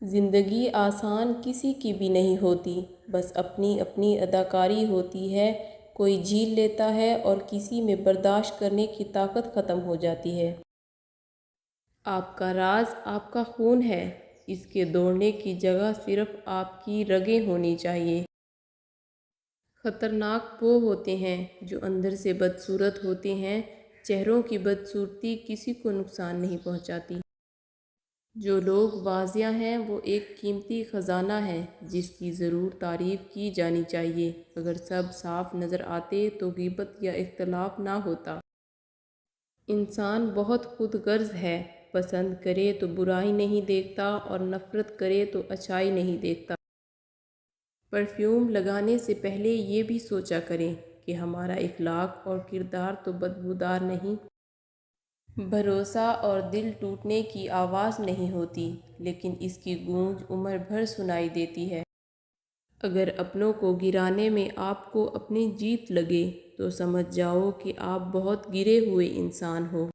زندگی آسان کسی کی بھی نہیں ہوتی، بس اپنی اپنی اداکاری ہوتی ہے۔ کوئی جھیل لیتا ہے اور کسی میں برداشت کرنے کی طاقت ختم ہو جاتی ہے۔ آپ کا راز آپ کا خون ہے، اس کے دوڑنے کی جگہ صرف آپ کی رگیں ہونی چاہیے۔ خطرناک وہ ہوتے ہیں جو اندر سے بدصورت ہوتے ہیں۔ چہروں کی بدصورتی کسی کو نقصان نہیں پہنچاتی۔ جو لوگ واضح ہیں وہ ایک قیمتی خزانہ ہے جس کی ضرور تعریف کی جانی چاہیے۔ اگر سب صاف نظر آتے تو غیبت یا اختلاف نہ ہوتا۔ انسان بہت خود غرض ہے، پسند کرے تو برائی نہیں دیکھتا اور نفرت کرے تو اچھائی نہیں دیکھتا۔ پرفیوم لگانے سے پہلے یہ بھی سوچا کریں کہ ہمارا اخلاق اور کردار تو بدبودار نہیں۔ بھروسہ اور دل ٹوٹنے کی آواز نہیں ہوتی، لیکن اس کی گونج عمر بھر سنائی دیتی ہے۔ اگر اپنوں کو گرانے میں آپ کو اپنی جیت لگے تو سمجھ جاؤ کہ آپ بہت گرے ہوئے انسان ہو۔